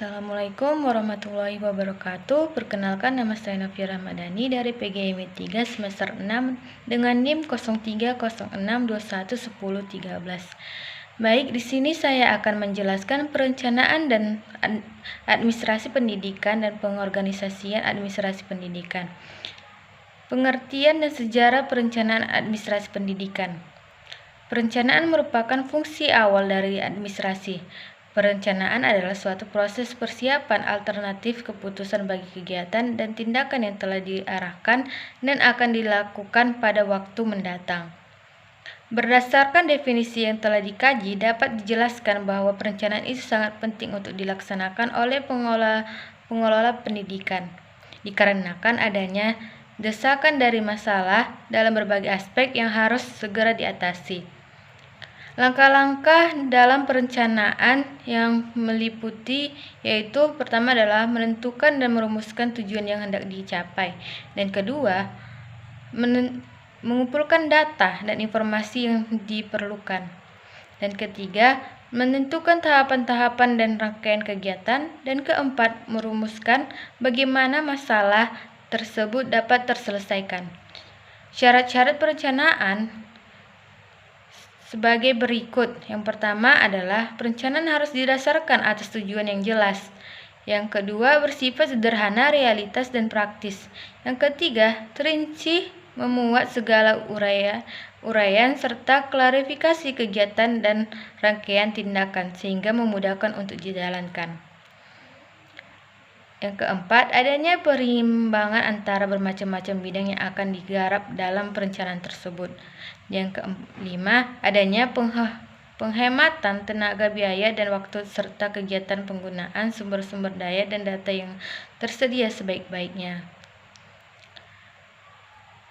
Assalamualaikum warahmatullahi wabarakatuh. Perkenalkan, nama saya Novia Ramadhani dari PGMI 3 semester 6 dengan NIM 0306211013. Baik, di sini saya akan menjelaskan perencanaan dan administrasi pendidikan dan pengorganisasian administrasi pendidikan. Pengertian dan sejarah perencanaan administrasi pendidikan. Perencanaan merupakan fungsi awal dari administrasi. Perencanaan adalah suatu proses persiapan alternatif keputusan bagi kegiatan dan tindakan yang telah diarahkan dan akan dilakukan pada waktu mendatang. Berdasarkan definisi yang telah dikaji, dapat dijelaskan bahwa perencanaan itu sangat penting untuk dilaksanakan oleh pengelola pendidikan, dikarenakan adanya desakan dari masalah dalam berbagai aspek yang harus segera diatasi. Langkah-langkah dalam perencanaan yang meliputi yaitu pertama adalah menentukan dan merumuskan tujuan yang hendak dicapai, dan kedua mengumpulkan data dan informasi yang diperlukan, dan ketiga menentukan tahapan-tahapan dan rangkaian kegiatan, dan keempat merumuskan bagaimana masalah tersebut dapat terselesaikan. Syarat-syarat perencanaan sebagai berikut. Yang pertama adalah perencanaan harus didasarkan atas tujuan yang jelas. Yang kedua, bersifat sederhana, realitas, dan praktis. Yang ketiga, terinci, memuat segala uraian serta klarifikasi kegiatan dan rangkaian tindakan sehingga memudahkan untuk dijalankan. Yang keempat, adanya perimbangan antara bermacam-macam bidang yang akan digarap dalam perencanaan tersebut. Yang kelima, adanya penghematan tenaga, biaya, dan waktu serta kegiatan penggunaan sumber-sumber daya dan data yang tersedia sebaik-baiknya.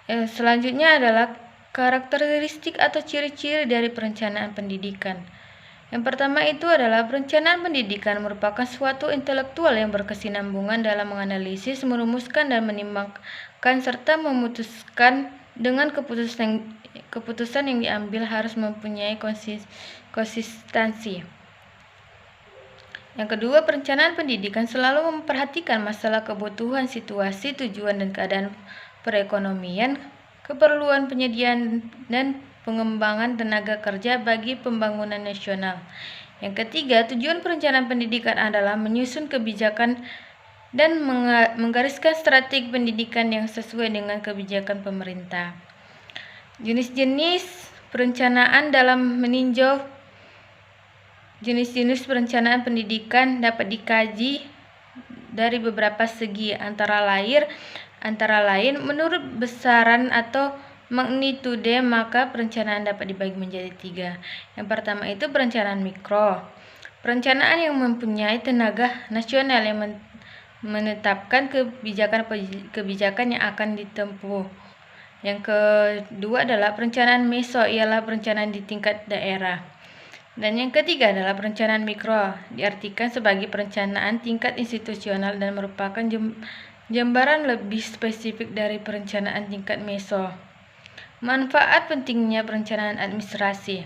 Selanjutnya adalah karakteristik atau ciri-ciri dari perencanaan pendidikan. Yang pertama itu adalah perencanaan pendidikan merupakan suatu intelektual yang berkesinambungan dalam menganalisis, merumuskan, dan menimbangkan serta memutuskan dengan keputusan yang diambil harus mempunyai konsistensi. Yang kedua, perencanaan pendidikan selalu memperhatikan masalah kebutuhan, situasi, tujuan, dan keadaan perekonomian, keperluan penyediaan dan pengembangan tenaga kerja bagi pembangunan nasional. Yang ketiga, tujuan perencanaan pendidikan adalah menyusun kebijakan dan menggariskan strategi pendidikan yang sesuai dengan kebijakan pemerintah. Jenis-jenis perencanaan dalam meninjau jenis-jenis perencanaan pendidikan dapat dikaji dari beberapa segi, antara lain menurut besaran atau magnitude, maka perencanaan dapat dibagi menjadi 3. Yang pertama itu perencanaan mikro. Perencanaan yang mempunyai tenaga nasional yang menetapkan kebijakan yang akan ditempuh. Yang kedua adalah perencanaan meso, ialah perencanaan di tingkat daerah. Dan yang ketiga adalah perencanaan mikro, diartikan sebagai perencanaan tingkat institusional dan merupakan gambaran lebih spesifik dari perencanaan tingkat meso. Manfaat pentingnya perencanaan administrasi,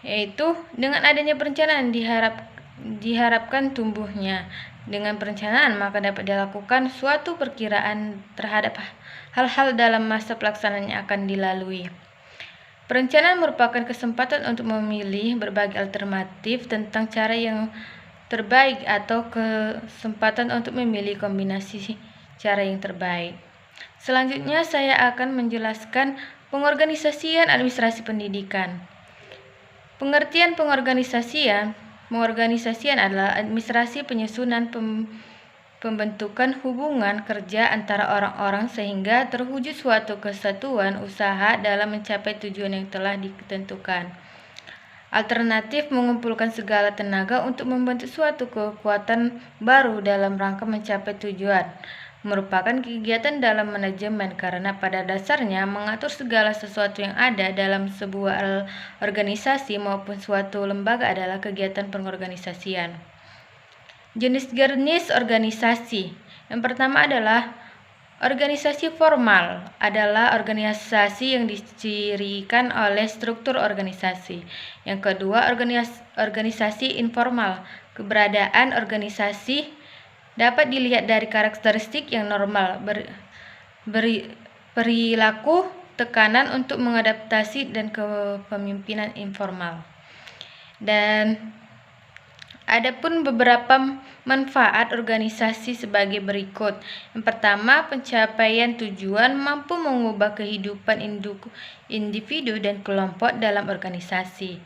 yaitu dengan adanya perencanaan diharapkan tumbuhnya. Dengan perencanaan maka dapat dilakukan suatu perkiraan terhadap hal-hal dalam masa pelaksanaan yang akan dilalui. Perencanaan merupakan kesempatan untuk memilih berbagai alternatif tentang cara yang terbaik atau kesempatan untuk memilih kombinasi cara yang terbaik. Selanjutnya saya akan menjelaskan pengorganisasian administrasi pendidikan. Pengertian pengorganisasian adalah administrasi penyusunan pembentukan hubungan kerja antara orang-orang sehingga terwujud suatu kesatuan usaha dalam mencapai tujuan yang telah ditentukan. Alternatif mengumpulkan segala tenaga untuk membentuk suatu kekuatan baru dalam rangka mencapai tujuan merupakan kegiatan dalam manajemen, karena pada dasarnya mengatur segala sesuatu yang ada dalam sebuah organisasi maupun suatu lembaga adalah kegiatan pengorganisasian. Jenis-jenis organisasi. Yang pertama adalah organisasi formal, adalah organisasi yang dicirikan oleh struktur organisasi. Yang kedua, organisasi informal, Keberadaan organisasi dapat dilihat dari karakteristik yang normal, perilaku, tekanan untuk mengadaptasi, dan kepemimpinan informal. Dan adapun beberapa manfaat organisasi sebagai berikut. Yang pertama, pencapaian tujuan mampu mengubah kehidupan individu dan kelompok dalam organisasi.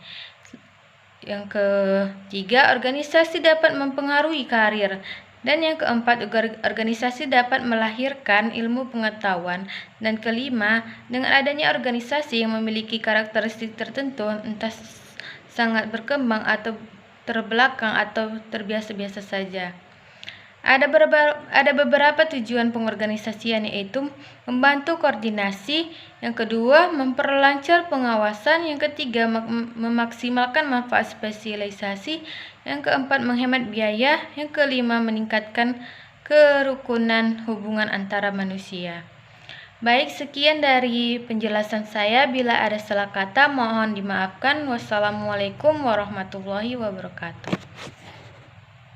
Yang ketiga, organisasi dapat mempengaruhi karir. Dan yang keempat, organisasi dapat melahirkan ilmu pengetahuan. Dan kelima, dengan adanya organisasi yang memiliki karakteristik tertentu, entah sangat berkembang atau terbelakang atau terbiasa-biasa saja. Ada beberapa tujuan pengorganisasian, yaitu membantu koordinasi, yang kedua memperlancar pengawasan, yang ketiga memaksimalkan manfaat spesialisasi, yang keempat menghemat biaya, yang kelima meningkatkan kerukunan hubungan antara manusia. Baik, sekian dari penjelasan saya. Bila ada salah kata mohon dimaafkan. Wassalamualaikum warahmatullahi wabarakatuh.